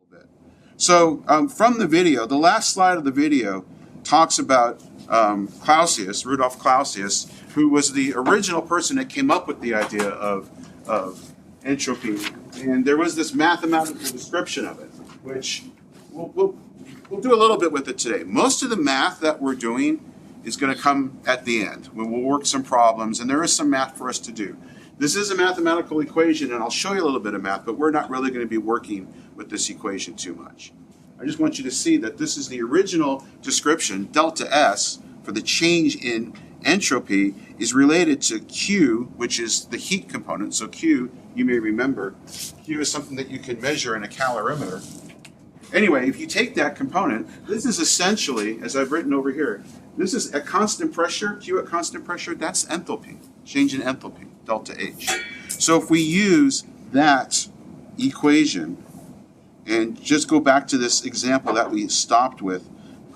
bit. So from the video, the last slide of the video talks about Clausius, Rudolf Clausius, who was the original person that came up with the idea of entropy. And there was this mathematical description of it, which we'll do a little bit with it today. Most of the math that we're doing is going to come at the end. We'll work some problems, and there is some math for us to do. This is a mathematical equation, and I'll show you a little bit of math, but we're not really going to be working with this equation too much. I just want you to see that this is the original description. Delta S, for the change in entropy, is related to Q, which is the heat component. So Q, you may remember, Q is something that you can measure in a calorimeter. Anyway, if you take that component, this is essentially, as I've written over here, this is at constant pressure, Q at constant pressure, that's enthalpy, change in enthalpy, delta H. So if we use that equation, and just go back to this example that we stopped with,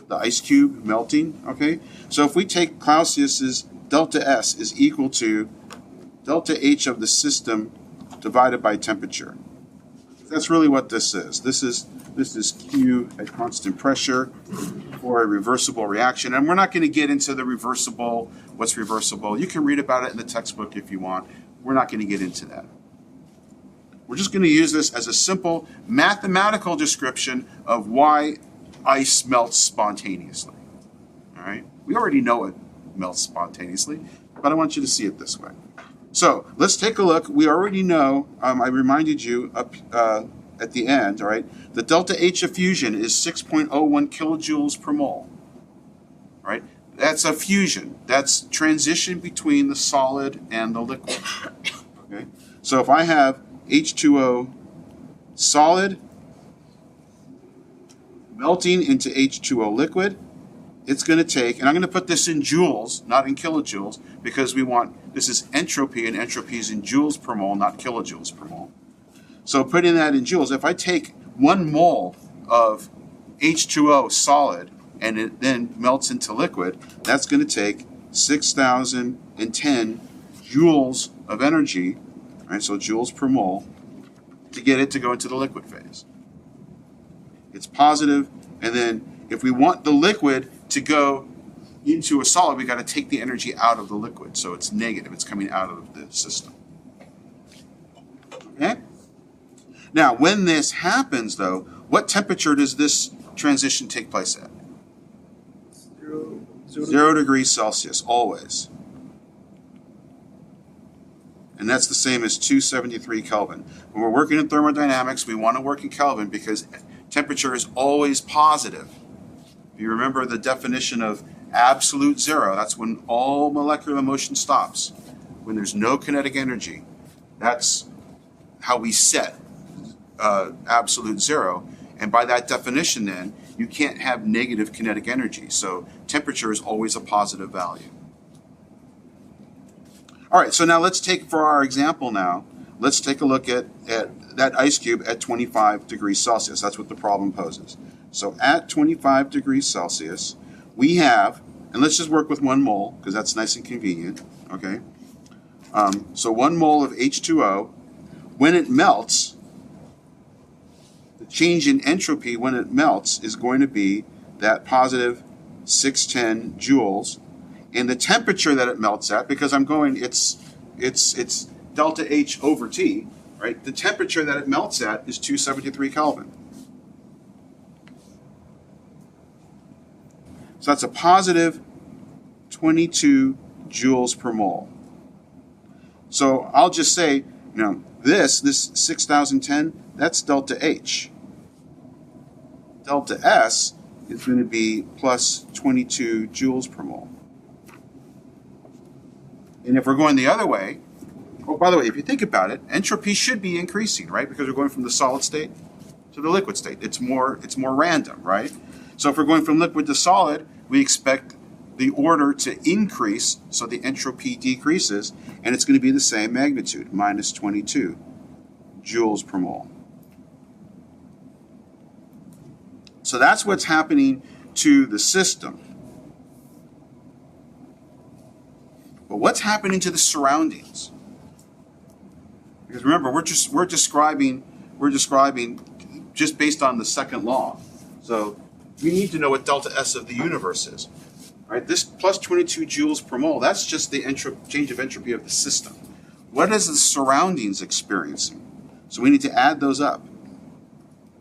the ice cube melting, okay? So if we take Clausius's delta S is equal to delta H of the system divided by temperature. That's really what this is. This is Q at constant pressure for a reversible reaction. And we're not going to get into the reversible, what's reversible. You can read about it in the textbook if you want. We're not going to get into that. We're just going to use this as a simple mathematical description of why ice melts spontaneously. All right? We already know it melts spontaneously, but I want you to see it this way. So let's take a look. We already know, I reminded you up at the end, all right, the delta H of fusion is 6.01 kilojoules per mole. All right? That's a fusion. That's transition between the solid and the liquid. Okay? So if I have H2O solid melting into H2O liquid, it's going to take, and I'm going to put this in joules, not in kilojoules, because we want, this is entropy, and entropy is in joules per mole, not kilojoules per mole. So putting that in joules, if I take 1 mole of H2O solid and it then melts into liquid, that's going to take 6,010 joules of energy, right, so joules per mole, to get it to go into the liquid phase. It's positive, and then if we want the liquid to go into a solid, we've got to take the energy out of the liquid, so it's negative. It's coming out of the system. Okay? Now, when this happens, though, what temperature does this transition take place at? 0 degrees Celsius, always. And that's the same as 273 Kelvin. When we're working in thermodynamics, we want to work in Kelvin because temperature is always positive. If you remember the definition of absolute zero, that's when all molecular motion stops. When there's no kinetic energy, that's how we set absolute zero. And by that definition then, you can't have negative kinetic energy. So temperature is always a positive value. All right, so now let's take, for our example now, let's take a look at that ice cube at 25 degrees Celsius. That's what the problem poses. So at 25 degrees Celsius, we have, and let's just work with 1 mole, because that's nice and convenient, okay? So 1 mole of H2O, when it melts, the change in entropy when it melts is going to be that positive 610 joules. And the temperature that it melts at, because I'm going, it's delta H over T, right? The temperature that it melts at is 273 Kelvin. So that's a positive 22 joules per mole. So I'll just say, you know, this 6,010, that's delta H. Delta S is going to be plus 22 joules per mole. And if we're going the other way, oh, by the way, if you think about it, entropy should be increasing, right? Because we're going from the solid state to the liquid state. It's more random, right? So if we're going from liquid to solid, we expect the order to increase, so the entropy decreases, and it's going to be the same magnitude, minus 22 joules per mole. So that's what's happening to the system. But what's happening to the surroundings? Because remember, we're describing just based on the second law. So we need to know what delta S of the universe is. Right? This plus 22 joules per mole, that's just the change of entropy of the system. What is the surroundings experiencing? So we need to add those up.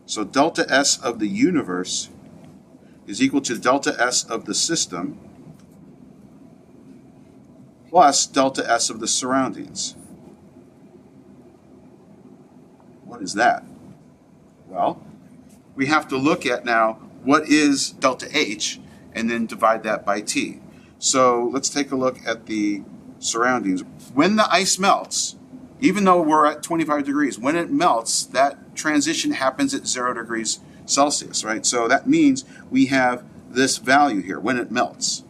So delta S of the universe is equal to delta S of the system plus delta S of the surroundings. What is that? Well, we have to look at now what is delta H and then divide that by T. So let's take a look at the surroundings. When the ice melts, even though we're at 25 degrees, when it melts, that transition happens at 0 degrees Celsius, right? So that means we have this value here when it melts.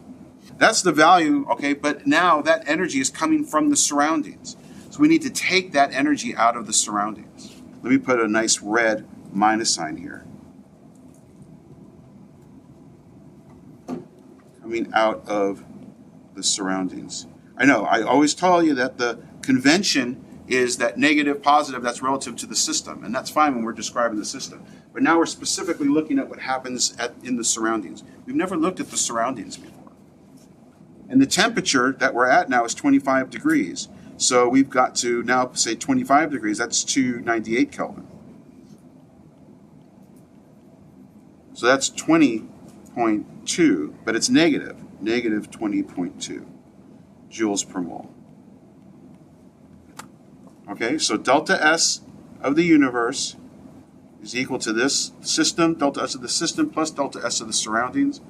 That's the value, okay, but now that energy is coming from the surroundings. So we need to take that energy out of the surroundings. Let me put a nice red minus sign here. Coming out of the surroundings. I know, I always tell you that the convention is that negative, positive, that's relative to the system, and that's fine when we're describing the system. But now we're specifically looking at what happens in the surroundings. We've never looked at the surroundings before. And the temperature that we're at now is 25 degrees. So we've got to now say 25 degrees, that's 298 Kelvin. So that's 20.2, but it's negative 20.2 joules per mole. Okay, so delta S of the universe is equal to this system, delta S of the system plus delta S of the surroundings.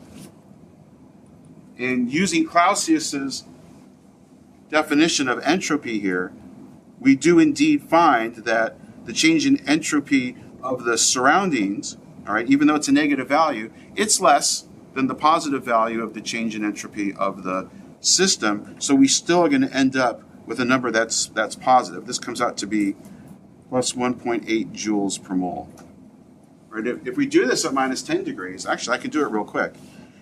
And using Clausius's definition of entropy here, we do indeed find that the change in entropy of the surroundings, all right, even though it's a negative value, it's less than the positive value of the change in entropy of the system. So we still are going to end up with a number that's positive. This comes out to be plus 1.8 joules per mole. Right? If we do this at minus 10 degrees, actually I can do it real quick.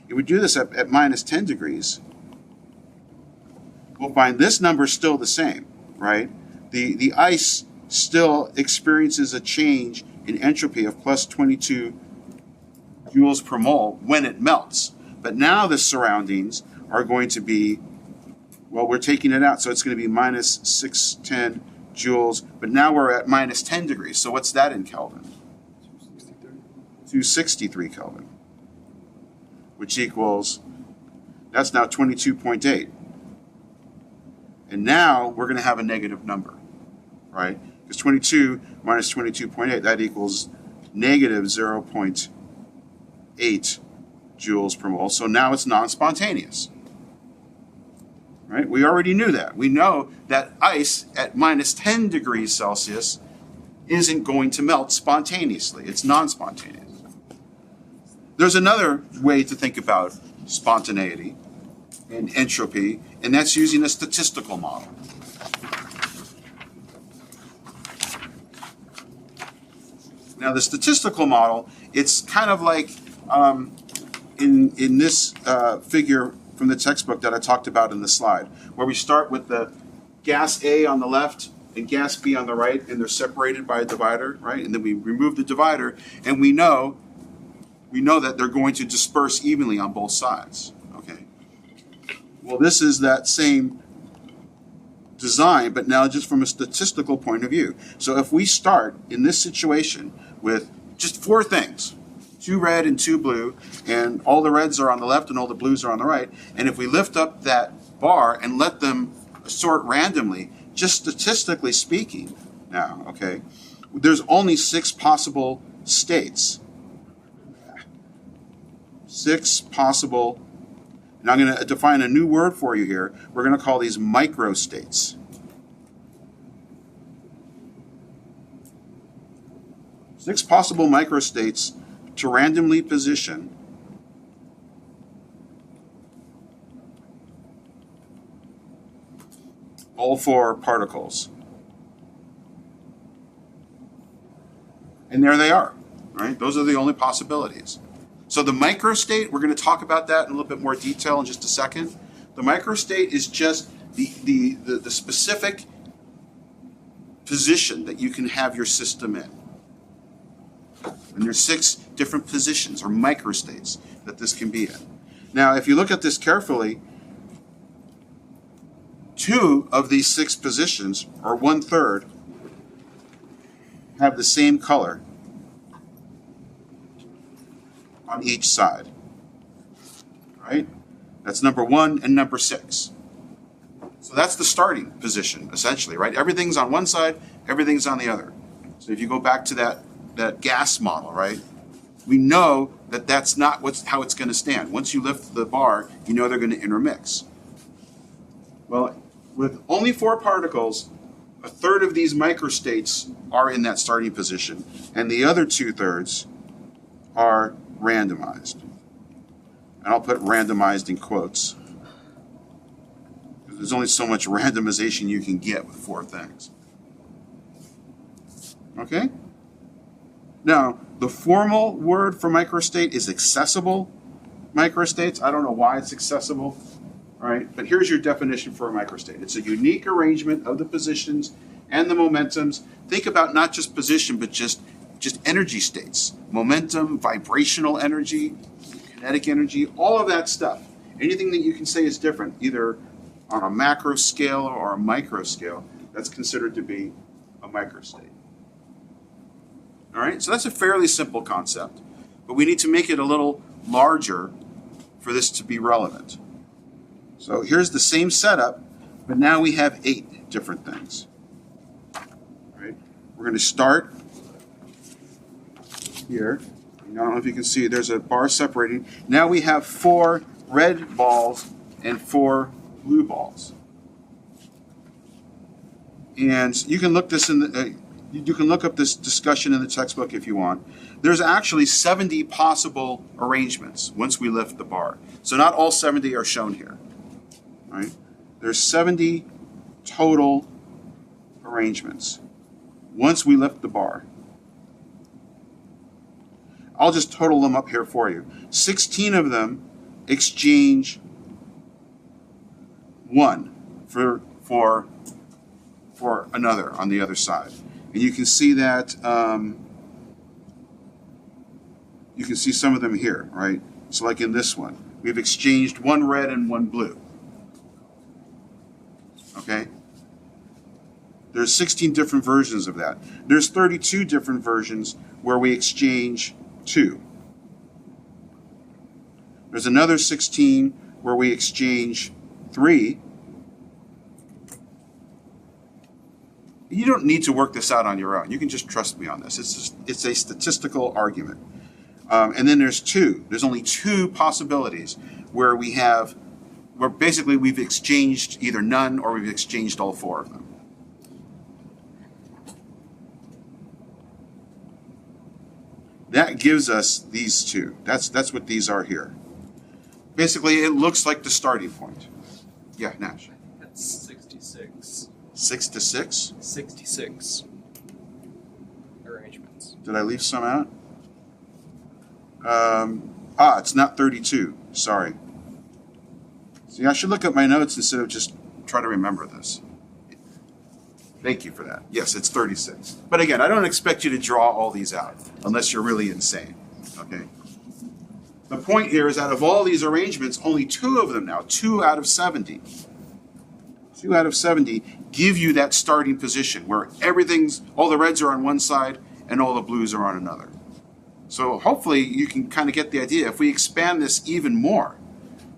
If we do this at minus 10 degrees, we'll find this number is still the same, right? The ice still experiences a change in entropy of plus 22 joules per mole when it melts. But now the surroundings are going to be, well, we're taking it out, so it's going to be minus 610 joules, but now we're at minus 10 degrees. So what's that in Kelvin? 263 Kelvin, which equals, that's now 22.8. And now we're going to have a negative number, right? Because 22 minus 22.8, that equals negative 0.8 joules per mole. So now it's non-spontaneous. Right? We already knew that. We know that ice at minus 10 degrees Celsius isn't going to melt spontaneously. It's non-spontaneous. There's another way to think about spontaneity and entropy, and that's using a statistical model. Now, the statistical model, it's kind of like in this figure from the textbook that I talked about in the slide, where we start with the gas A on the left and gas B on the right, and they're separated by a divider, right? And then we remove the divider, and we know that they're going to disperse evenly on both sides, okay? Well, this is that same design, but now just from a statistical point of view. So if we start in this situation with just 4 things, 2 red and 2 blue, and all the reds are on the left and all the blues are on the right, and if we lift up that bar and let them sort randomly, just statistically speaking now, okay, there's only 6 possible states. 6 possible, and I'm going to define a new word for you here. We're going to call these microstates. Six possible microstates to randomly position all 4 particles. And there they are, right? Those are the only possibilities. So the microstate, we're going to talk about that in a little bit more detail in just a second. The microstate is just the specific position that you can have your system in. And there's 6 different positions or microstates that this can be in. Now, if you look at this carefully, 2 of these 6 positions, or 1/3, have the same color on each side. Right? That's number 1 and number 6. So that's the starting position, essentially, right? Everything's on one side, everything's on the other. So if you go back to that gas model, right? We know that that's not how it's going to stand. Once you lift the bar, you know they're going to intermix. Well, with only 4 particles, 1/3 of these microstates are in that starting position, and the other 2/3 are randomized. And I'll put randomized in quotes. There's only so much randomization you can get with 4 things. Okay? Now, the formal word for microstate is accessible microstates. I don't know why it's accessible, right? But here's your definition for a microstate. It's a unique arrangement of the positions and the momentums. Think about not just position, but just energy states. Momentum, vibrational energy, kinetic energy, all of that stuff. Anything that you can say is different, either on a macro scale or a micro scale, that's considered to be a microstate. All right, so that's a fairly simple concept, but we need to make it a little larger for this to be relevant. So here's the same setup, but now we have 8 different things. All right, we're going to start here. I don't know if you can see, there's a bar separating. Now we have 4 red balls and 4 blue balls. And you can look this in the you can look up this discussion in the textbook if you want. There's actually 70 possible arrangements once we lift the bar. So not all 70 are shown here. Right? There's 70 total arrangements once we lift the bar. I'll just total them up here for you. 16 of them exchange 1 for another on the other side. And you can see that, you can see some of them here, right? So like in this one, we've exchanged 1 red and 1 blue. Okay? There's 16 different versions of that. There's 32 different versions where we exchange 2. There's another 16 where we exchange 3. You don't need to work this out on your own. You can just trust me on this. It's a statistical argument. And then there's 2. There's only 2 possibilities where basically we've exchanged either none or we've exchanged all 4 of them. That gives us these 2. That's what these are here. Basically, it looks like the starting point. Yeah, Nash. That's 66. 6 to 6? 66 arrangements. Did I leave some out? It's not 32. Sorry. See, I should look at my notes instead of just try to remember this. Thank you for that. Yes, it's 36. But again, I don't expect you to draw all these out unless you're really insane. Okay? The point here is out of all these arrangements, only 2 of them now, 2 out of 70. 2 out of 70 give you that starting position where all the reds are on one side and all the blues are on another. So hopefully you can kind of get the idea. If we expand this even more,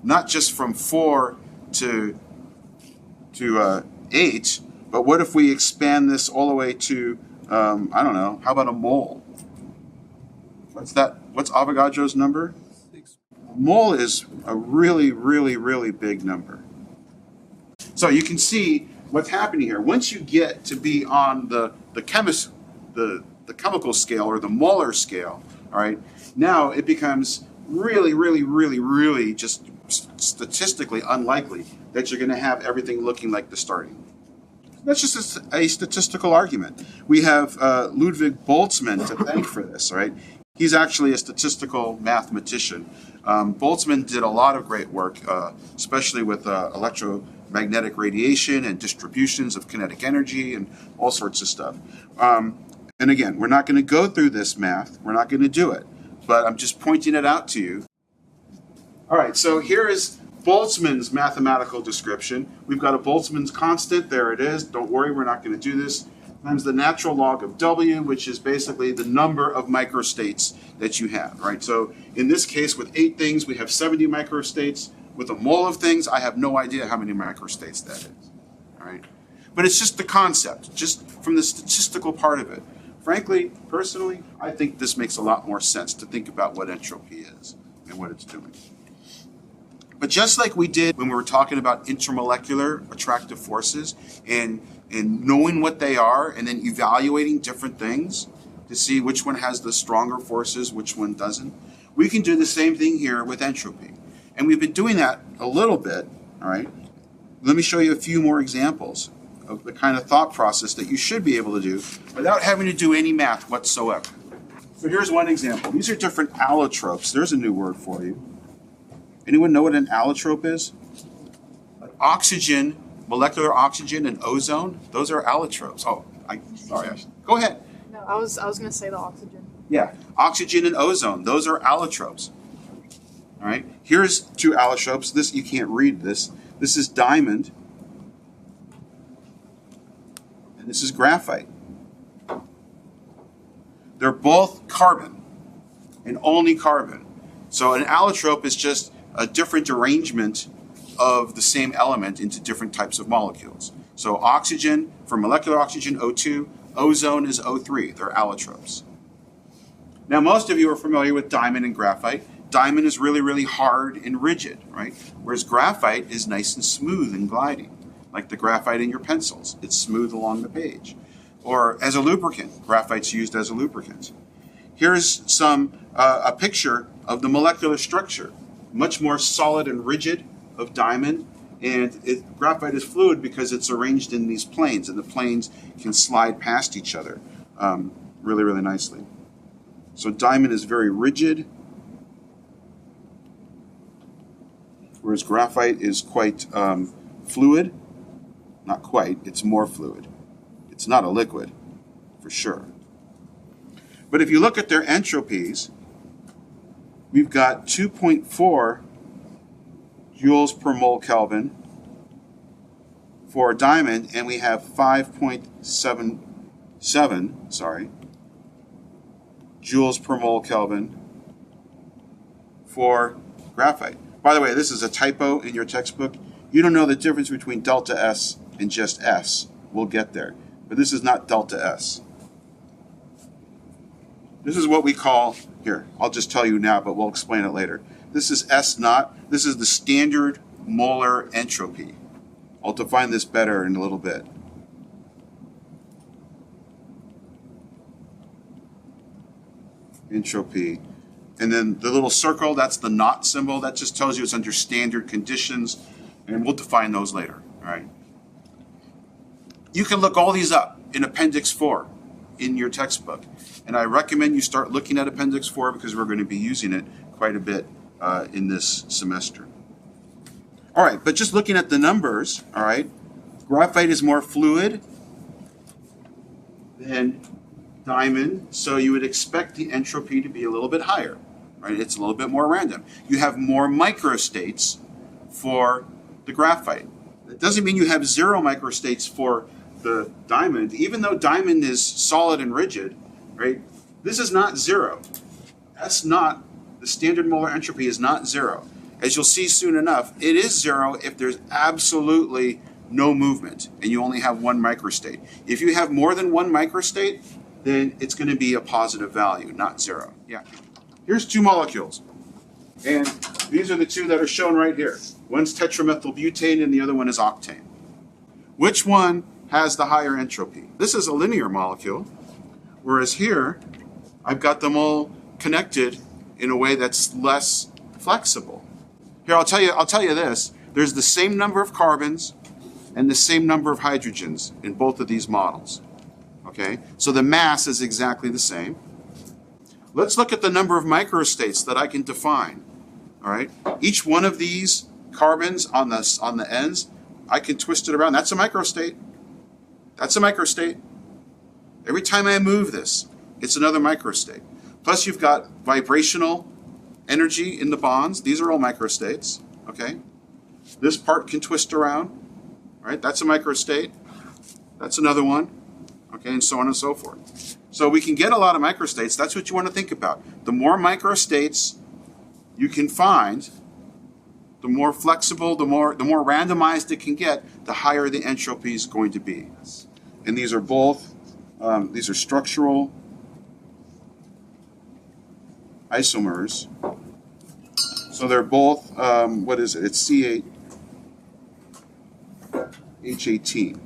not just from 4 to 8, but what if we expand this all the way to, I don't know, how about a mole? What's that? What's Avogadro's number? 6. Mole is a really, really, really big number. So you can see what's happening here. Once you get to be on the chemical scale or the molar scale, all right, now it becomes really, really, really, really just statistically unlikely that you're going to have everything looking like the starting. That's just a statistical argument. We have Ludwig Boltzmann to thank for this, right? He's actually a statistical mathematician. Boltzmann did a lot of great work, especially with electromagnetic radiation and distributions of kinetic energy and all sorts of stuff. And And again, we're not going to go through this math. We're not going to do it. But I'm just pointing it out to you. All right, so here is Boltzmann's mathematical description. We've got a Boltzmann's constant. There it is. Don't worry, we're not going to do this. Times the natural log of W, which is basically the number of microstates that you have, right? So in this case, with 8 things, we have 70 microstates. With a mole of things, I have no idea how many microstates that is, all right? But it's just the concept, just from the statistical part of it. Frankly, personally, I think this makes a lot more sense to think about what entropy is and what it's doing. But just like we did when we were talking about intermolecular attractive forces and knowing what they are and then evaluating different things to see which one has the stronger forces, which one doesn't, we can do the same thing here with entropy. And we've been doing that a little bit, all right? Let me show you a few more examples of the kind of thought process that you should be able to do without having to do any math whatsoever. So here's one example. These are different allotropes. There's a new word for you. Anyone know what an allotrope is? Oxygen, molecular oxygen, and ozone, those are allotropes. Oh, sorry. Go ahead. No, I was going to say the oxygen. Yeah, oxygen and ozone, those are allotropes. All right, here's 2 allotropes. This, you can't read this. This is diamond, and this is graphite. They're both carbon, and only carbon. So an allotrope is just a different arrangement of the same element into different types of molecules. So oxygen, for molecular oxygen, O2, ozone is O3. They're allotropes. Now, most of you are familiar with diamond and graphite. Diamond is really, really hard and rigid, right? Whereas graphite is nice and smooth and gliding, like the graphite in your pencils. It's smooth along the page. Or as a lubricant, graphite's used as a lubricant. Here's a picture of the molecular structure. Much more solid and rigid of diamond, and graphite is fluid because it's arranged in these planes, and the planes can slide past each other really, really nicely. So diamond is very rigid, whereas graphite is quite fluid. Not quite, it's more fluid. It's not a liquid, for sure. But if you look at their entropies, we've got 2.4 joules per mole Kelvin for diamond, and we have 5.77, joules per mole Kelvin for graphite. By the way, this is a typo in your textbook. You don't know the difference between delta S and just S. We'll get there. But this is not delta S. This is what we call, here, I'll just tell you now, but we'll explain it later. This is S naught. This is the standard molar entropy. I'll define this better in a little bit. Entropy. And then the little circle, that's the naught symbol. That just tells you it's under standard conditions, and we'll define those later, all right? You can look all these up in Appendix 4 in your textbook. And I recommend you start looking at Appendix 4 because we're going to be using it quite a bit in this semester. All right, but just looking at the numbers, all right, graphite is more fluid than diamond, so you would expect the entropy to be a little bit higher, right? It's a little bit more random. You have more microstates for the graphite. It doesn't mean you have 0 microstates for the diamond, even though diamond is solid and rigid, right? This is not 0. That's not, the standard molar entropy is not 0. As you'll see soon enough, it is 0 if there's absolutely no movement and you only have 1 microstate. If you have more than 1 microstate, then it's going to be a positive value, not 0. Yeah. Here's 2 molecules. And these are the 2 that are shown right here. One's tetramethylbutane and the other one is octane. Which one has the higher entropy? This is a linear molecule, whereas here I've got them all connected in a way that's less flexible. Here, I'll tell you this. There's the same number of carbons and the same number of hydrogens in both of these models. Okay? So the mass is exactly the same. Let's look at the number of microstates that I can define. All right? Each one of these carbons on the ends, I can twist it around. That's a microstate. That's a microstate. Every time I move this, it's another microstate. Plus you've got vibrational energy in the bonds. These are all microstates, okay? This part can twist around, right? That's a microstate. That's another one, okay, and so on and so forth. So we can get a lot of microstates. That's what you want to think about. The more microstates you can find, the more flexible, the more randomized it can get, the higher the entropy is going to be. And these are both, these are structural isomers. So they're both, what is it? It's C8, H18.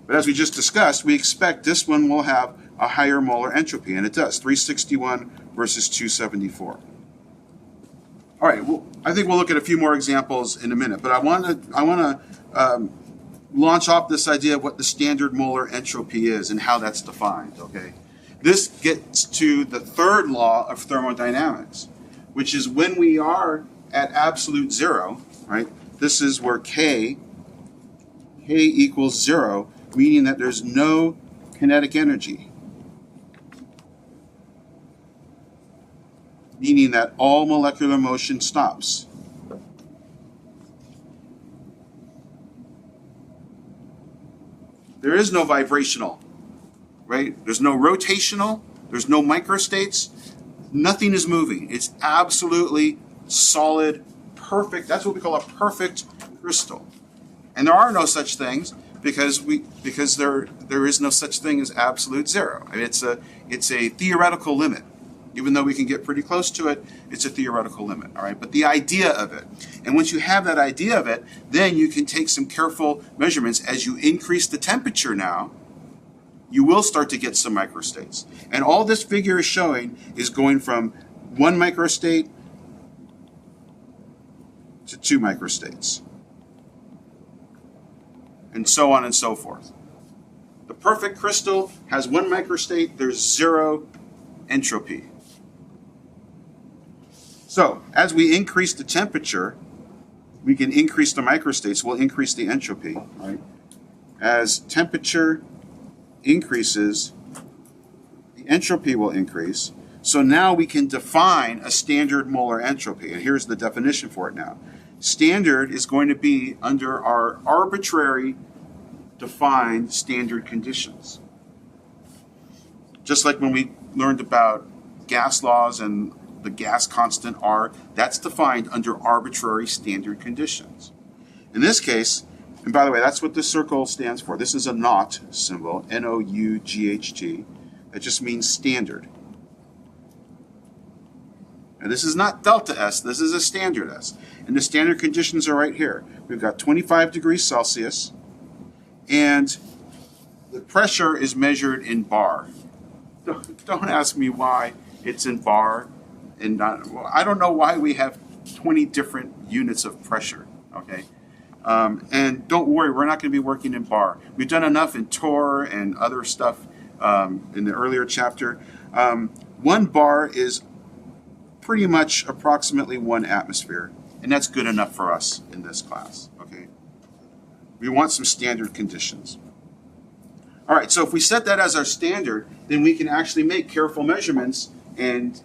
But as we just discussed, we expect this one will have a higher molar entropy, and it does, 361 versus 274. All right, well, I think we'll look at a few more examples in a minute, but I want to launch off this idea of what the standard molar entropy is and how that's defined, okay? This gets to the third law of thermodynamics, which is when we are at absolute zero, right? This is where K equals 0, meaning that there's no kinetic energy. Meaning that all molecular motion stops. There is no vibrational, right? There's no rotational, there's no microstates, nothing is moving. It's absolutely solid, perfect. That's what we call a perfect crystal. And there are no such things because there is no such thing as absolute zero. I mean, it's a theoretical limit. Even though we can get pretty close to it, it's a theoretical limit, all right? But the idea of it, and once you have that idea of it, then you can take some careful measurements. As you increase the temperature now, you will start to get some microstates. And all this figure is showing is going from 1 microstate to 2 microstates, and so on and so forth. The perfect crystal has 1 microstate, there's 0 entropy. So, as we increase the temperature, we can increase the microstates, we'll increase the entropy, right? As temperature increases, the entropy will increase. So now we can define a standard molar entropy, and here's the definition for it now. Standard is going to be under our arbitrary defined standard conditions. Just like when we learned about gas laws and the gas constant R, that's defined under arbitrary standard conditions. In this case, and by the way, that's what this circle stands for. This is a naught symbol, N-O-U-G-H-T. That just means standard. And this is not delta S, this is a standard S. And the standard conditions are right here. We've got 25 degrees Celsius, and the pressure is measured in bar. Don't ask me why it's in bar. And I don't know why we have 20 different units of pressure, okay? And don't worry, we're not going to be working in bar. We've done enough in torr and other stuff in the earlier chapter. 1 bar is pretty much approximately 1 atmosphere, and that's good enough for us in this class, okay? We want some standard conditions. All right, so if we set that as our standard, then we can actually make careful measurements and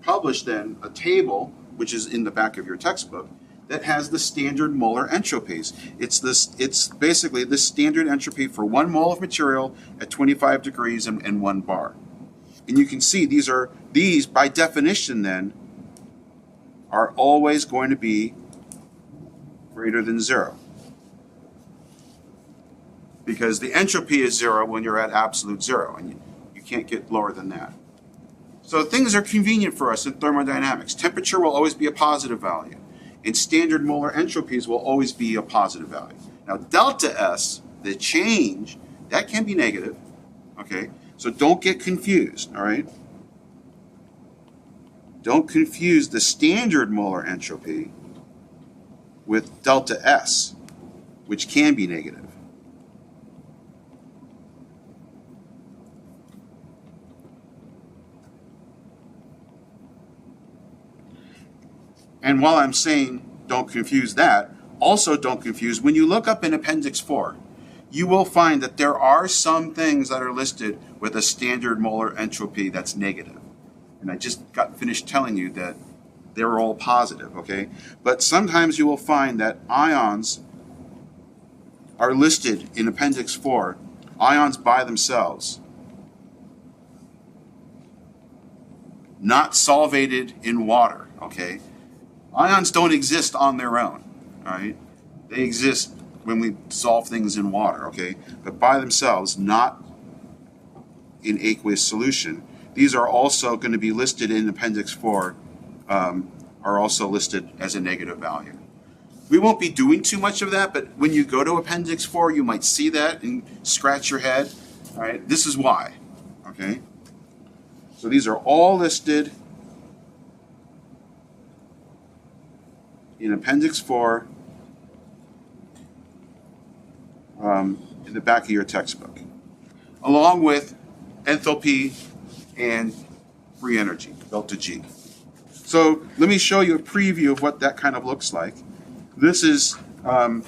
publish then a table, which is in the back of your textbook, that has the standard molar entropies. It's basically the standard entropy for 1 mole of material at 25 degrees and 1 bar. And you can see these by definition then are always going to be greater than 0. Because the entropy is 0 when you're at absolute 0, and you can't get lower than that. So things are convenient for us in thermodynamics. Temperature will always be a positive value, and standard molar entropies will always be a positive value. Now delta S, the change, that can be negative, okay? So don't get confused, all right? Don't confuse the standard molar entropy with delta S, which can be negative. And while I'm saying don't confuse that, also don't confuse, when you look up in Appendix 4, you will find that there are some things that are listed with a standard molar entropy that's negative. And I just got finished telling you that they're all positive, okay? But sometimes you will find that ions are listed in Appendix 4, ions by themselves, not solvated in water, okay? Ions don't exist on their own, all right? They exist when we dissolve things in water, okay? But by themselves, not in aqueous solution. These are also going to be listed in Appendix 4, are also listed as a negative value. We won't be doing too much of that, but when you go to Appendix 4, you might see that and scratch your head, all right? This is why, okay? So these are all listed in Appendix 4 in the back of your textbook, along with enthalpy and free energy, delta G. So let me show you a preview of what that kind of looks like. This is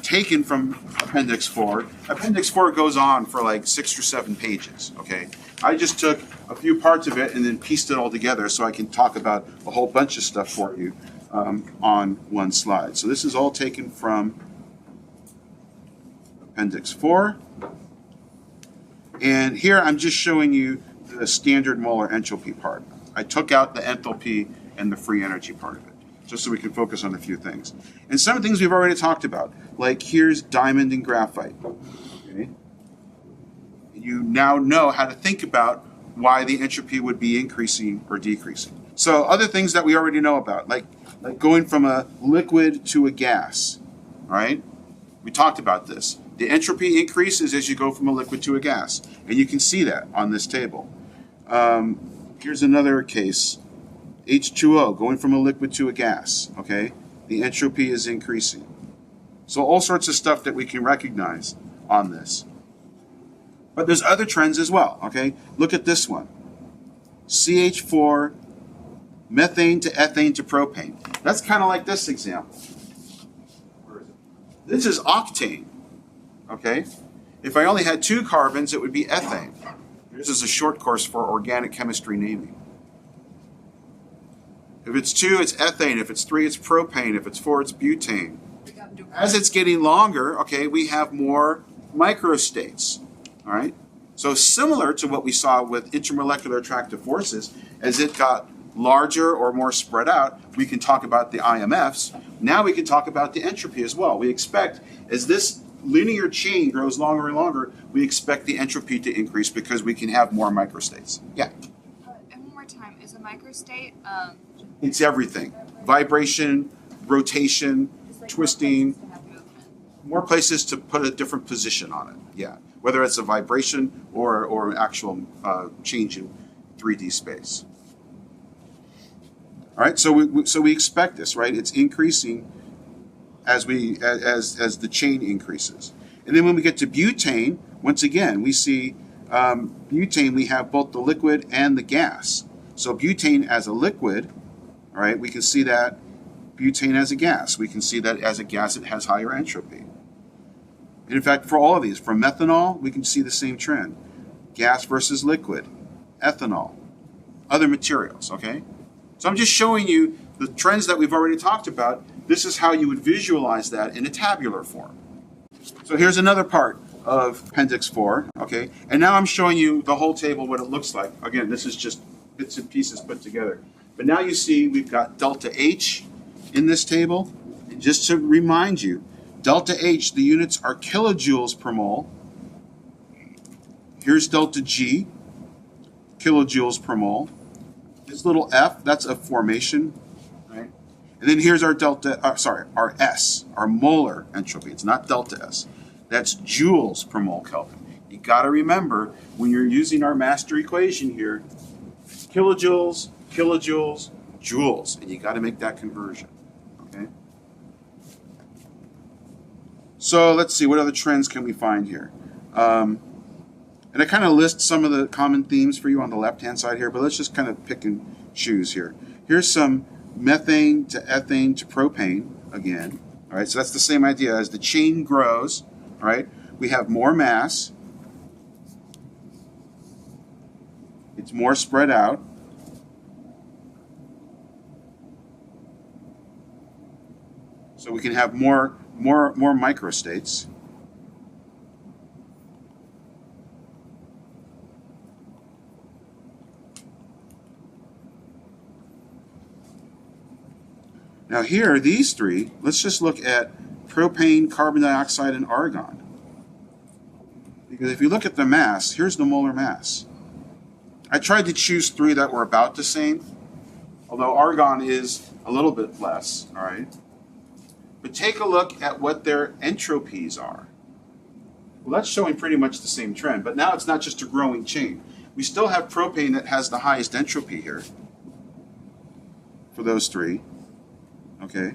taken from Appendix 4. Appendix 4 goes on for like 6 or 7 pages, okay? I just took a few parts of it and then pieced it all together so I can talk about a whole bunch of stuff for you on one slide. So this is all taken from Appendix 4. And here I'm just showing you the standard molar entropy part. I took out the enthalpy and the free energy part of it, just so we can focus on a few things. And some things we've already talked about, like here's diamond and graphite. Okay? You now know how to think about why the entropy would be increasing or decreasing. So other things that we already know about, like going from a liquid to a gas, all right? We talked about this. The entropy increases as you go from a liquid to a gas, and you can see that on this table. Here's another case, H2O, going from a liquid to a gas, okay? The entropy is increasing. So all sorts of stuff that we can recognize on this. But there's other trends as well, okay? Look at this one. CH4, methane to ethane to propane. That's kind of like this example. Where is it? This is octane, okay? If I only had 2 carbons, it would be ethane. This is a short course for organic chemistry naming. If it's 2, it's ethane. If it's 3, it's propane. If it's 4, it's butane. As it's getting longer, okay, we have more microstates, all right? So similar to what we saw with intermolecular attractive forces, as it got larger or more spread out, we can talk about the IMFs. Now we can talk about the entropy as well. We expect, as this linear chain grows longer and longer, we expect the entropy to increase because we can have more microstates. Yeah? And one more time, is a microstate? It's everything. Vibration, rotation, twisting, more places to put a different position on it. Yeah, whether it's a vibration or an actual change in 3D space. All right, so we expect this, right? It's increasing as the chain increases. And then when we get to butane, once again, we see butane, we have both the liquid and the gas. So butane as a liquid, all right, we can see that. Butane as a gas, we can see that as a gas it has higher entropy. And in fact, for all of these, for methanol, we can see the same trend. Gas versus liquid, ethanol, other materials, okay? So I'm just showing you the trends that we've already talked about. This is how you would visualize that in a tabular form. So here's another part of Appendix 4, okay? And now I'm showing you the whole table, what it looks like. Again, this is just bits and pieces put together. But now you see we've got delta H in this table. And just to remind you, delta H, the units are kilojoules per mole. Here's delta G, kilojoules per mole. This little F, that's a formation, right? And then here's our our S, our molar entropy. It's not delta S. That's joules per mole Kelvin. You got to remember, when you're using our master equation here, kilojoules, kilojoules, joules, and you got to make that conversion, okay? So let's see, what other trends can we find here? And I kind of list some of the common themes for you on the left-hand side here, but let's just kind of pick and choose here. Here's some methane to ethane to propane again. All right, so that's the same idea. As the chain grows, all right, we have more mass. It's more spread out. So we can have more microstates. Now here, these three, let's just look at propane, carbon dioxide, and argon. Because if you look at the mass, here's the molar mass. I tried to choose three that were about the same, although argon is a little bit less, all right? But take a look at what their entropies are. Well, that's showing pretty much the same trend, but now it's not just a growing chain. We still have propane that has the highest entropy here for those three, okay?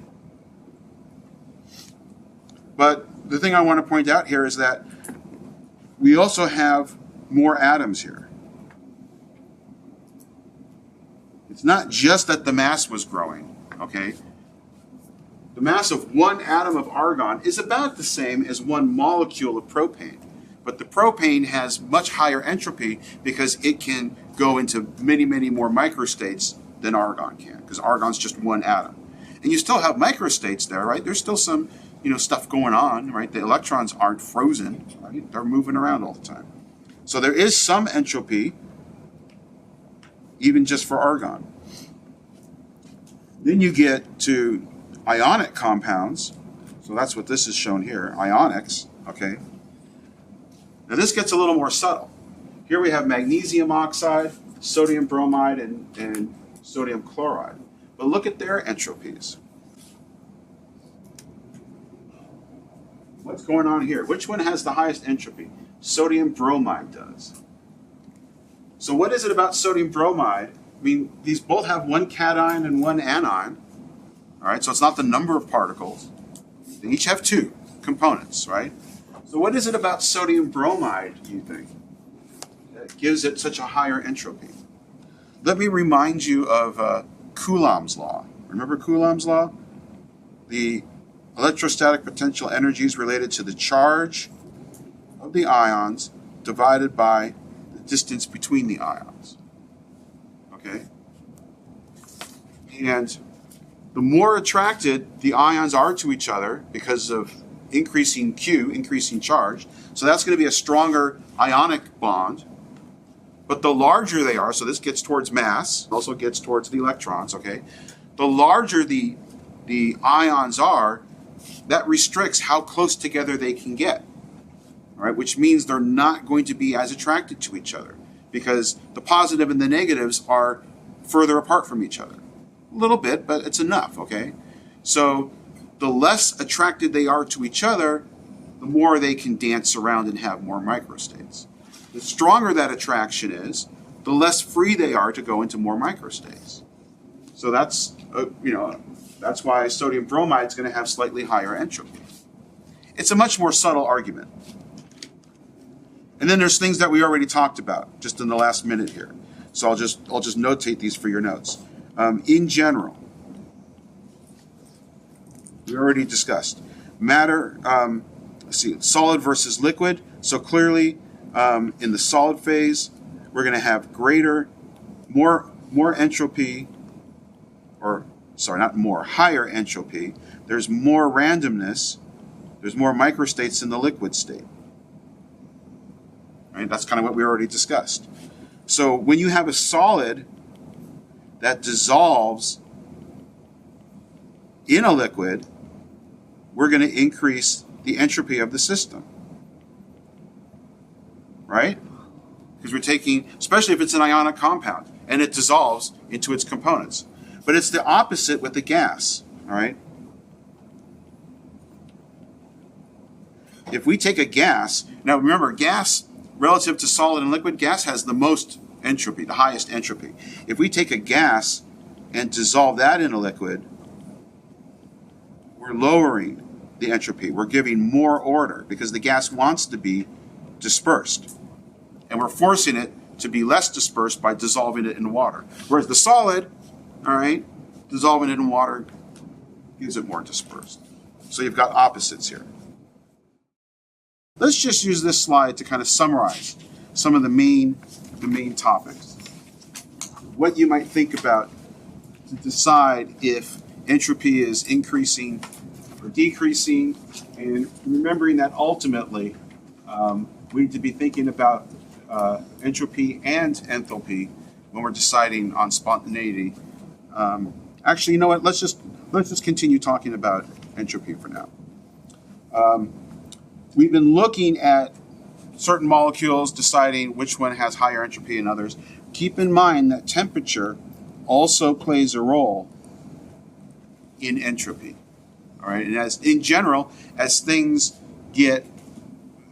But the thing I want to point out here is that we also have more atoms here. It's not just that the mass was growing, okay? The mass of one atom of argon is about the same as one molecule of propane. But the propane has much higher entropy because it can go into many, many more microstates than argon can, because argon's just one atom. And you still have microstates there, right? There's still some, stuff going on, right? The electrons aren't frozen, right? They're moving around all the time. So there is some entropy, even just for argon. Then you get to ionic compounds. So that's what this is shown here, ionics, okay? Now this gets a little more subtle. Here we have magnesium oxide, sodium bromide, and sodium chloride. But look at their entropies. What's going on here? Which one has the highest entropy? Sodium bromide does. So what is it about sodium bromide? I mean, these both have one cation and one anion. All right, so it's not the number of particles. They each have two components, right? So what is it about sodium bromide, do you think, that gives it such a higher entropy? Let me remind you of Coulomb's law. Remember Coulomb's law? The electrostatic potential energy is related to the charge of the ions divided by the distance between the ions. Okay? And the more attracted the ions are to each other because of increasing Q, increasing charge, so that's going to be a stronger ionic bond. But the larger they are, so this gets towards mass, also gets towards the electrons, okay? The larger the ions are, that restricts how close together they can get, all right? Which means they're not going to be as attracted to each other because the positive and the negatives are further apart from each other. A little bit, but it's enough, okay? So the less attracted they are to each other, the more they can dance around and have more microstates. The stronger that attraction is, the less free they are to go into more microstates. So that's, that's why sodium bromide is going to have slightly higher entropy. It's a much more subtle argument. And then there's things that we already talked about just in the last minute here. So I'll just notate these for your notes. In general, we already discussed matter. Solid versus liquid. So clearly, in the solid phase, we're going to have more entropy, higher entropy. There's more randomness. There's more microstates in the liquid state. Right? That's kind of what we already discussed. So when you have a solid that dissolves in a liquid, we're going to increase the entropy of the system. Right? Because we're taking, especially if it's an ionic compound, and it dissolves into its components. But it's the opposite with the gas, all right? If we take a gas, now remember, gas relative to solid and liquid, gas has the most entropy, the highest entropy. If we take a gas and dissolve that in a liquid, we're lowering the entropy. We're giving more order because the gas wants to be dispersed. And we're forcing it to be less dispersed by dissolving it in water. Whereas the solid, all right, dissolving it in water gives it more dispersed. So you've got opposites here. let's just use this slide to kind of summarize some of the main topics. What you might think about to decide if entropy is increasing or decreasing, and remembering that ultimately we need to be thinking about entropy and enthalpy when we're deciding on spontaneity. Actually, you know what? Let's just continue talking about entropy for now. We've been looking at certain molecules, deciding which one has higher entropy than others. Keep in mind that temperature also plays a role in entropy. All right, and as in general, as things get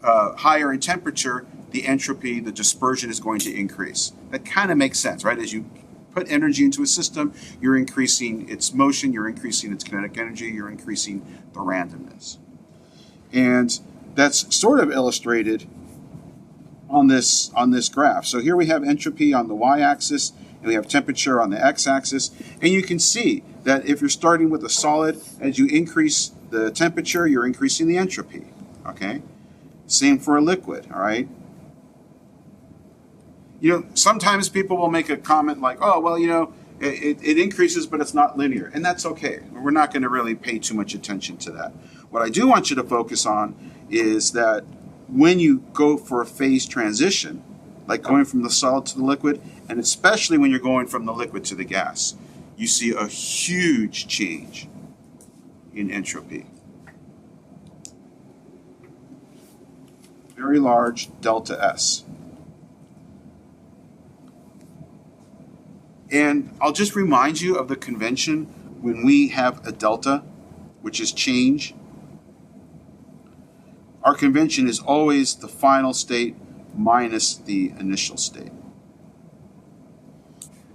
higher in temperature, the entropy, the dispersion is going to increase. That kind of makes sense, right? As you put energy into a system, you're increasing its motion, you're increasing its kinetic energy, you're increasing the randomness. And that's sort of illustrated on this graph. So here we have entropy on the y-axis, and we have temperature on the x-axis. And you can see that if you're starting with a solid, as you increase the temperature, you're increasing the entropy, okay? Same for a liquid, all right? You know, sometimes people will make a comment like, oh, well, you know, it increases, but it's not linear. And that's okay. We're not going to really pay too much attention to that. What I do want you to focus on is that when you go for a phase transition, like going from the solid to the liquid, and especially when you're going from the liquid to the gas, you see a huge change in entropy. Very large delta S. And I'll just remind you of the convention when we have a delta, which is change. Our convention is always the final state minus the initial state.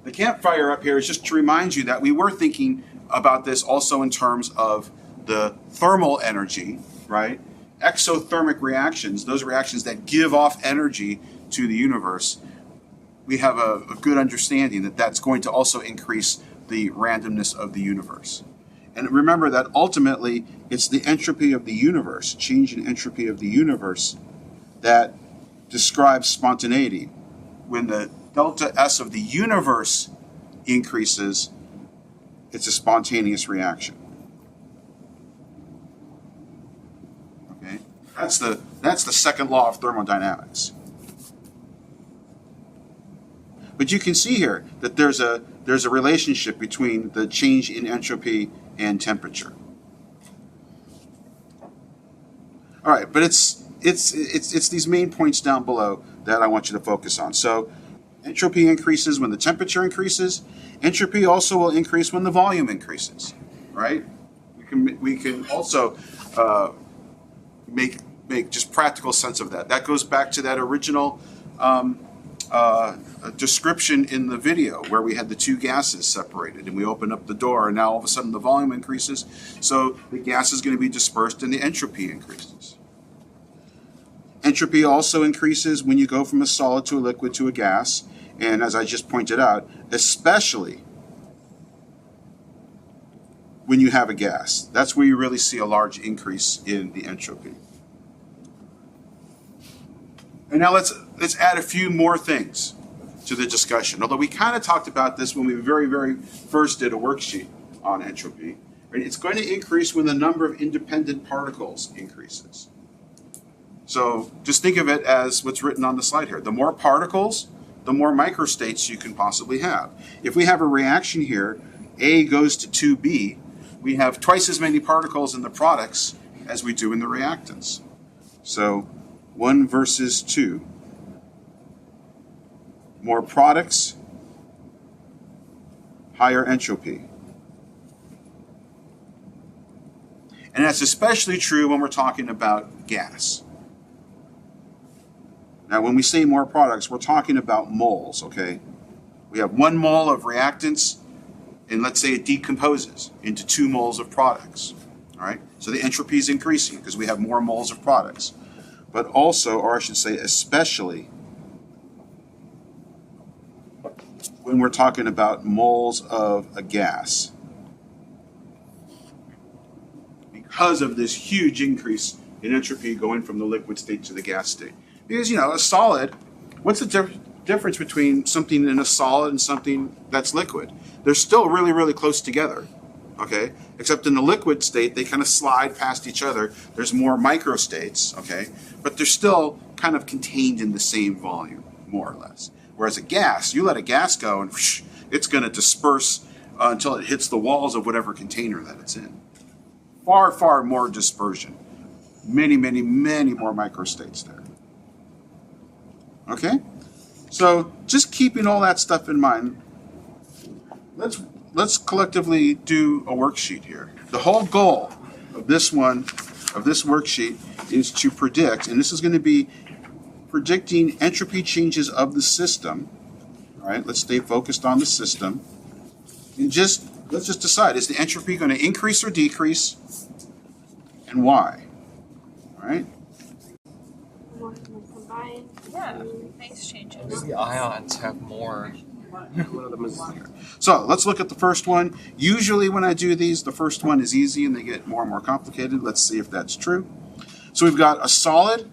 The campfire up here is just to remind you that we were thinking about this also in terms of the thermal energy, right? Exothermic reactions, those reactions that give off energy to the universe, we have a good understanding that that's going to also increase the randomness of the universe. And remember that ultimately it's the entropy of the universe, change in entropy of the universe, that describes spontaneity. When the delta S of the universe increases, it's a spontaneous reaction. Okay? That's the second law of thermodynamics. But you can see here that there's a relationship between the change in entropy and temperature. All right, but it's these main points down below that I want you to focus on. So entropy increases when the temperature increases. Entropy also will increase when the volume increases, right? We can also make just practical sense of that. That goes back to that original description in the video where we had the two gases separated and we opened up the door, and now all of a sudden the volume increases, so the gas is going to be dispersed and the entropy increases. Entropy also increases when you go from a solid to a liquid to a gas, and as I just pointed out, especially when you have a gas. That's where you really see a large increase in the entropy. And now let's add a few more things to the discussion. Although we kind of talked about this when we very, very first did a worksheet on entropy. Right? It's going to increase when the number of independent particles increases. So just think of it as what's written on the slide here. The more particles, the more microstates you can possibly have. If we have a reaction here, A goes to 2B, we have twice as many particles in the products as we do in the reactants. So 1 versus 2. More products, higher entropy. And that's especially true when we're talking about gas. Now, when we say more products, we're talking about moles, okay? We have 1 mole of reactants, and let's say it decomposes into 2 moles of products, all right? So the entropy is increasing because we have more moles of products. But also, or I should say especially, when we're talking about moles of a gas, because of this huge increase in entropy going from the liquid state to the gas state. Because, you know, a solid, what's the difference between something in a solid and something that's liquid? They're still really, really close together, okay? Except in the liquid state, they kind of slide past each other. There's more microstates, okay? But they're still kind of contained in the same volume, more or less. Whereas a gas, you let a gas go and whoosh, it's going to disperse until it hits the walls of whatever container that it's in. Far, far more dispersion. Many, many, many more microstates there. Okay? So just keeping all that stuff in mind, let's collectively do a worksheet here. The whole goal of this worksheet is to predict, and this is going to be predicting entropy changes of the system. All right, let's stay focused on the system. And let's just decide, is the entropy going to increase or decrease, and why? All right? Yeah, phase changes. The ions have more. So let's look at the first one. Usually when I do these, the first one is easy and they get more and more complicated. Let's see if that's true. So we've got a solid.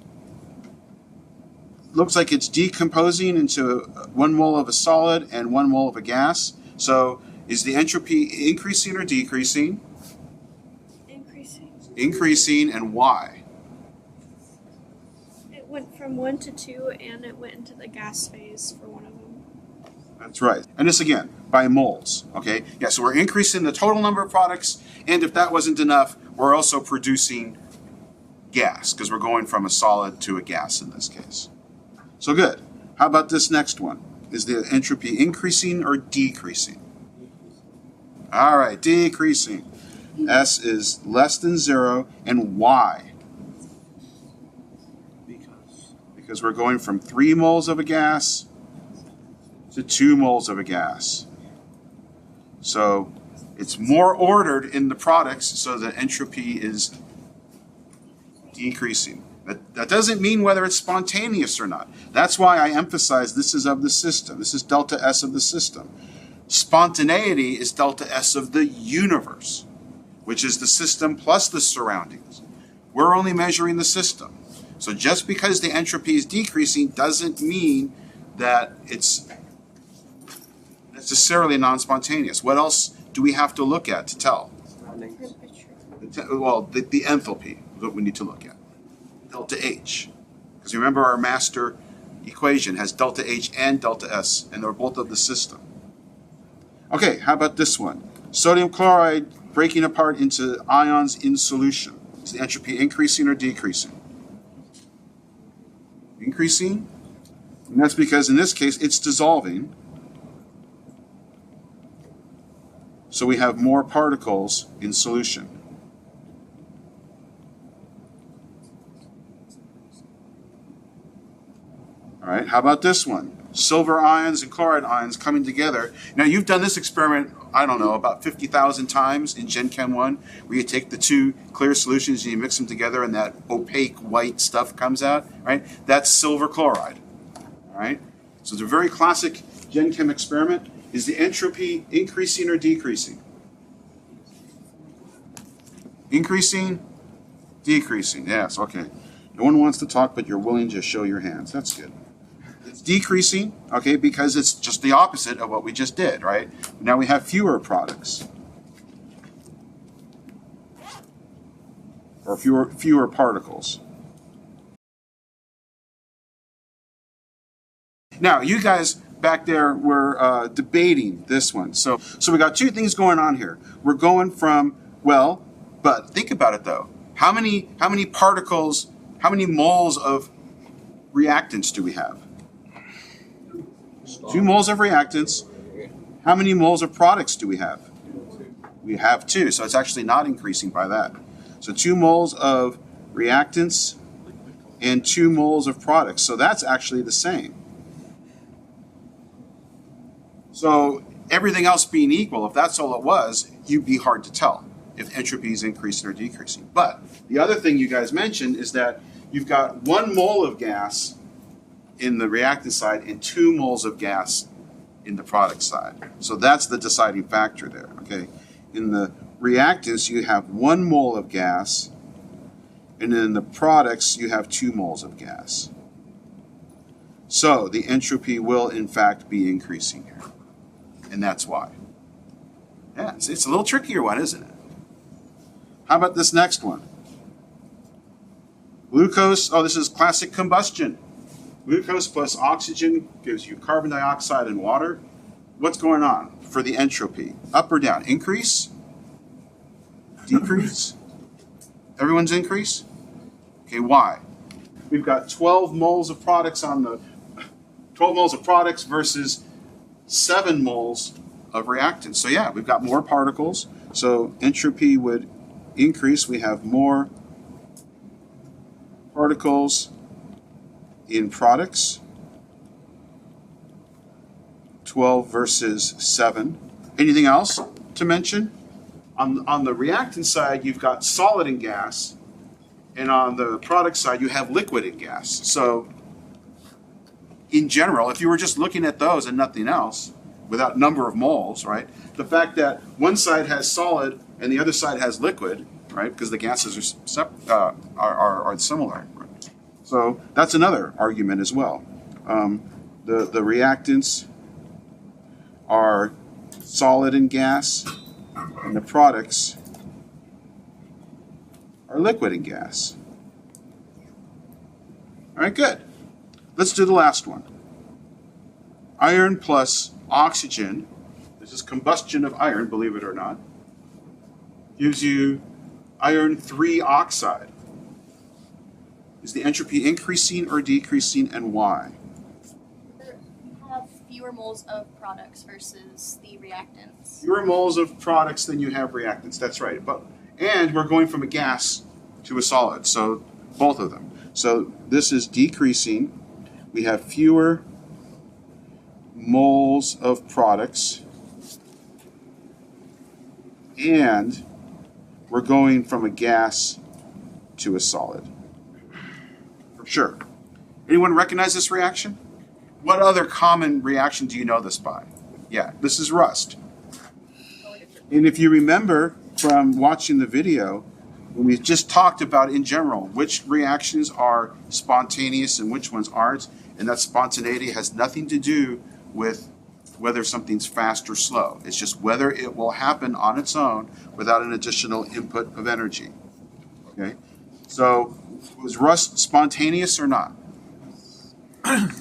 Looks like it's decomposing into 1 mole of a solid and 1 mole of a gas. So is the entropy increasing or decreasing? Increasing. Increasing, and why? It went from 1 to 2, and it went into the gas phase for one of them. That's right. And this again, by moles, okay? Yeah, so we're increasing the total number of products, and if that wasn't enough, we're also producing gas, because we're going from a solid to a gas in this case. So good. How about this next one? Is the entropy increasing or decreasing? All right, decreasing. S is less than 0, and why? Because we're going from 3 moles of a gas to 2 moles of a gas. So it's more ordered in the products, so the entropy is decreasing. That doesn't mean whether it's spontaneous or not. That's why I emphasize this is of the system. This is delta S of the system. Spontaneity is delta S of the universe, which is the system plus the surroundings. We're only measuring the system. So just because the entropy is decreasing doesn't mean that it's necessarily non-spontaneous. What else do we have to look at to tell? Temperature. Well, the enthalpy is what we need to look at. Delta H. Because remember our master equation has delta H and delta S, and they're both of the system. Okay, how about this one? Sodium chloride breaking apart into ions in solution. Is the entropy increasing or decreasing? Increasing. And that's because in this case it's dissolving. So we have more particles in solution. All right, how about this one? Silver ions and chloride ions coming together. Now you've done this experiment, I don't know, about 50,000 times in Gen Chem 1, where you take the two clear solutions and you mix them together and that opaque white stuff comes out, right? That's silver chloride, all right? So it's a very classic Gen Chem experiment. Is the entropy increasing or decreasing? Increasing? Decreasing, yes, okay. No one wants to talk, but you're willing to show your hands. That's good. It's decreasing, okay, because it's just the opposite of what we just did, right? Now we have fewer products. Or fewer particles. Now, you guys back there were debating this one. So we got two things going on here. We're going from, well, but think about it though. How many particles, how many moles of reactants do we have? 2 moles of reactants. How many moles of products do we have? We have 2, so it's actually not increasing by that. So 2 moles of reactants and 2 moles of products. So that's actually the same. So everything else being equal, if that's all it was, you'd be hard to tell if entropy is increasing or decreasing. But the other thing you guys mentioned is that you've got 1 mole of gas in the reactant side and 2 moles of gas in the product side. So that's the deciding factor there, okay? In the reactants, you have 1 mole of gas And in the products, you have 2 moles of gas. So the entropy will, in fact, be increasing here. And that's why. Yeah, it's a little trickier one, isn't it? How about this next one? Glucose, this is classic combustion. Glucose plus oxygen gives you carbon dioxide and water. What's going on for the entropy? Up or down? Increase? Decrease? Everyone's increase? Okay, why? We've got 12 moles of products on the 12 moles of products versus 7 moles of reactants. So yeah, we've got more particles. So entropy would increase. We have more particles in products. 12 versus 7. Anything else to mention? On the reactant side, you've got solid and gas. And on the product side, you have liquid and gas. So in general, if you were just looking at those and nothing else, without number of moles, right? The fact that one side has solid and the other side has liquid, right? Because the gases are similar. Right? So that's another argument as well. The reactants are solid and gas, and the products are liquid and gas. All right, good. Let's do the last one. Iron plus oxygen, this is combustion of iron, believe it or not, gives you iron 3 oxide. Is the entropy increasing or decreasing, and why? You have fewer moles of products versus the reactants. Fewer moles of products than you have reactants, that's right. And we're going from a gas to a solid, so both of them. So this is decreasing. We have fewer moles of products, and we're going from a gas to a solid. For sure. Anyone recognize this reaction? What other common reaction do you know this by? Yeah, this is rust. And if you remember from watching the video, when we just talked about in general which reactions are spontaneous and which ones aren't, and that spontaneity has nothing to do with whether something's fast or slow. It's just whether it will happen on its own without an additional input of energy. Okay? So, was rust spontaneous or not?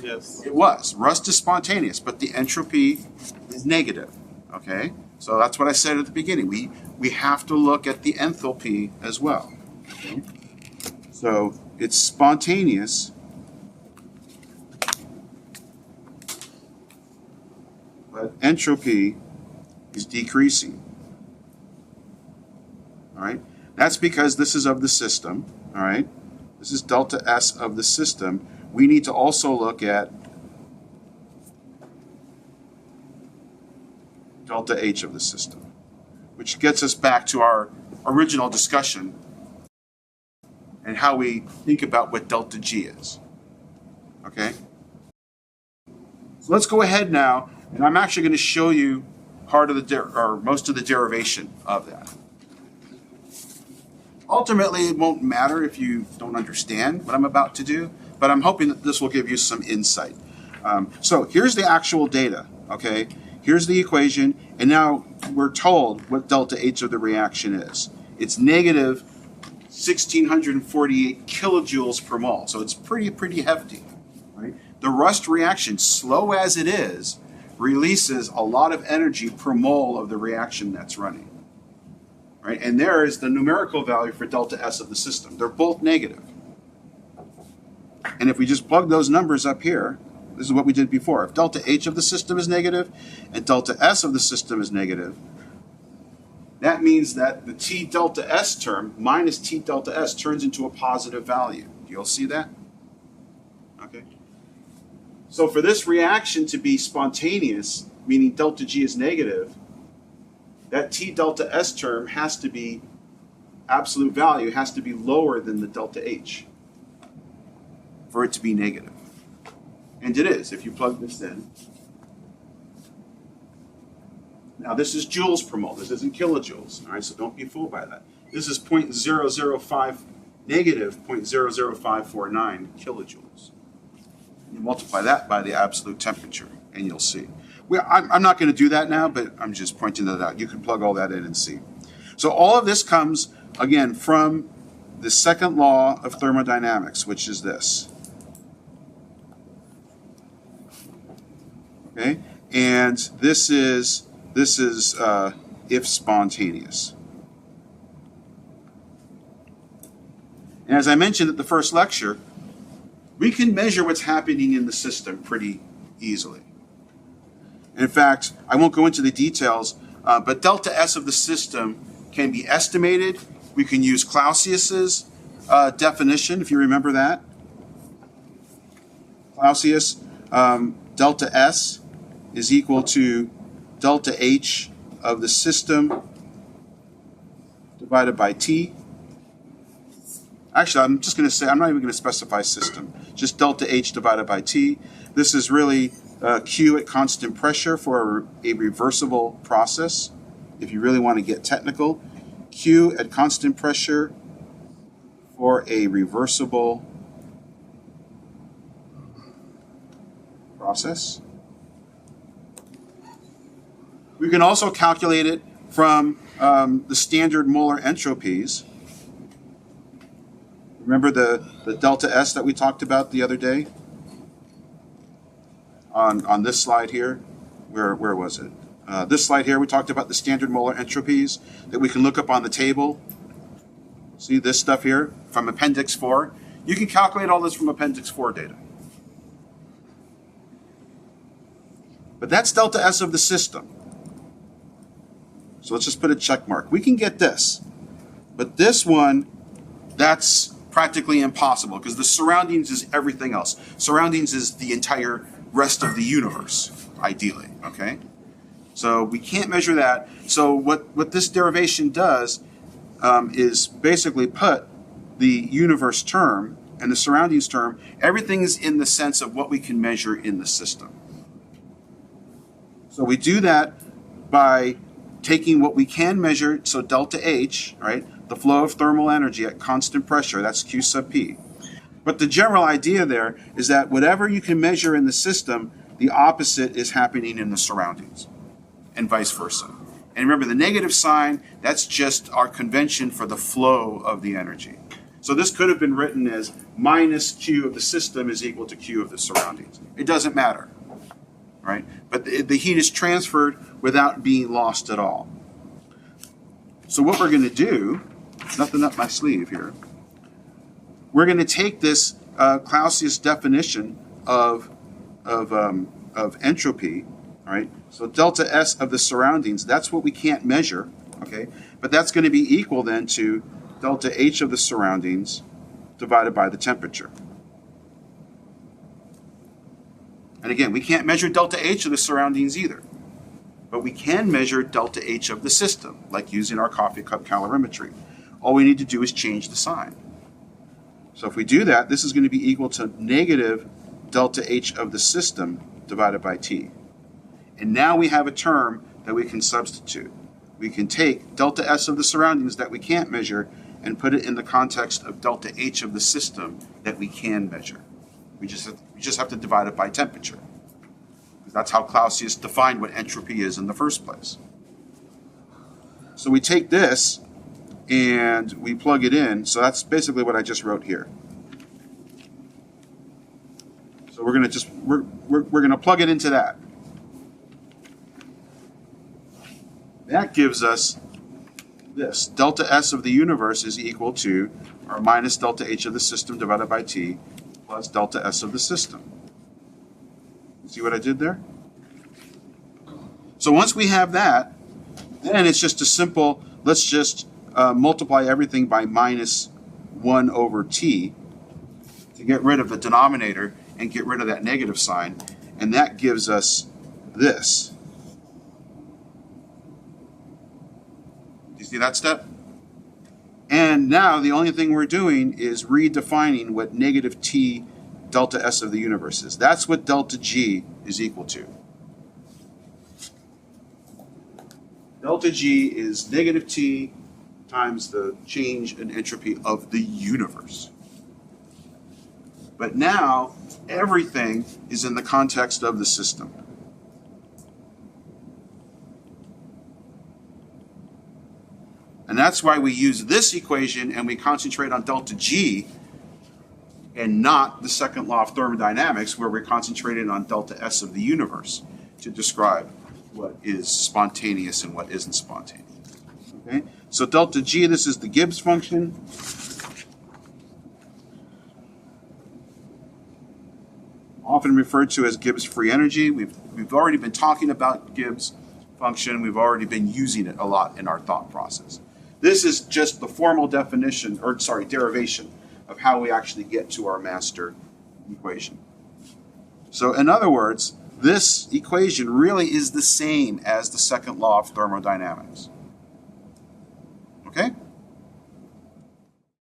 Yes. It was. Rust is spontaneous, but the entropy is negative. Okay? So that's what I said at the beginning. We have to look at the enthalpy as well. Okay? So it's spontaneous, but entropy is decreasing. All right? That's because this is of the system. All right? This is delta S of the system. We need to also look at delta H of the system, which gets us back to our original discussion and how we think about what delta G is. Okay? So let's go ahead now, and I'm actually going to show you part of or most of the derivation of that. Ultimately, it won't matter if you don't understand what I'm about to do, but I'm hoping that this will give you some insight. So here's the actual data, okay? Here's the equation, and now we're told what delta H of the reaction is. It's negative 1,648 kilojoules per mole, so it's pretty hefty, right? The rust reaction, slow as it is, releases a lot of energy per mole of the reaction that's running, right? And there is the numerical value for delta S of the system. They're both negative. And if we just plug those numbers up here, this is what we did before. If delta H of the system is negative and delta S of the system is negative, that means that the T delta S term minus T delta S turns into a positive value. You'll see that? Okay. So for this reaction to be spontaneous, meaning delta G is negative, that T delta S term has to be, absolute value has to be lower than the delta H for it to be negative. And it is, if you plug this in. Now this is joules per mole, this isn't kilojoules, all right, so don't be fooled by that. This is 0.0050 negative 0.00549 kilojoules. You multiply that by the absolute temperature, and you'll see. I'm not going to do that now, but I'm just pointing that out. You can plug all that in and see. So all of this comes, again, from the second law of thermodynamics, which is this. Okay? And this is if spontaneous. And as I mentioned at the first lecture, we can measure what's happening in the system pretty easily. In fact, I won't go into the details, but delta S of the system can be estimated. We can use Clausius's definition, if you remember that. Clausius, delta S is equal to delta H of the system divided by T. Actually, I'm just going to say, I'm not even going to specify system, just delta H divided by T. This is really Q at constant pressure for a reversible process. If you really want to get technical, Q at constant pressure for a reversible process. We can also calculate it from the standard molar entropies. Remember the delta S that we talked about the other day? On this slide here, where was it? This slide here, we talked about the standard molar entropies that we can look up on the table. See this stuff here from Appendix 4? You can calculate all this from Appendix 4 data. But that's delta S of the system. So let's just put a check mark. We can get this. But this one, that's practically impossible because the surroundings is everything else. Surroundings is the entire rest of the universe, ideally, okay? So we can't measure that. So what this derivation does is basically put the universe term and the surroundings term, everything is in the sense of what we can measure in the system. So we do that by taking what we can measure, so delta H, right? The flow of thermal energy at constant pressure, that's Q sub P. But the general idea there is that whatever you can measure in the system, the opposite is happening in the surroundings, and vice versa. And remember, the negative sign, that's just our convention for the flow of the energy. So this could have been written as minus Q of the system is equal to Q of the surroundings. It doesn't matter, right? But the heat is transferred without being lost at all. So what we're going to do, nothing up my sleeve here, we're going to take this Clausius definition of entropy, right? So delta S of the surroundings, that's what we can't measure, okay? But that's going to be equal then to delta H of the surroundings divided by the temperature. And again, we can't measure delta H of the surroundings either. But we can measure delta H of the system, like using our coffee cup calorimetry. All we need to do is change the sign. So if we do that, this is going to be equal to negative delta H of the system divided by T. And now we have a term that we can substitute. We can take delta S of the surroundings that we can't measure and put it in the context of delta H of the system that we can measure. We just have to divide it by temperature. That's how Clausius defined what entropy is in the first place. So we take this and we plug it in. So that's basically what I just wrote here. So we're going to plug it into that. That gives us this. Delta S of the universe is equal to our minus delta H of the system divided by T plus delta S of the system. See what I did there? So once we have that, then it's just a simple, let's just multiply everything by minus 1 over T to get rid of the denominator and get rid of that negative sign. And that gives us this. Do you see that step? And now the only thing we're doing is redefining what negative T delta S of the universe is. That's what delta G is equal to. Delta G is negative T times the change in entropy of the universe. But now, everything is in the context of the system. And that's why we use this equation and we concentrate on delta G and not the second law of thermodynamics where we're concentrating on delta S of the universe to describe what is spontaneous and what isn't spontaneous. Okay? So delta G, this is the Gibbs function. Often referred to as Gibbs free energy. We've already been talking about Gibbs function. We've already been using it a lot in our thought process. This is just the formal definition, or sorry, derivation of how we actually get to our master equation. So in other words, this equation really is the same as the second law of thermodynamics. Okay?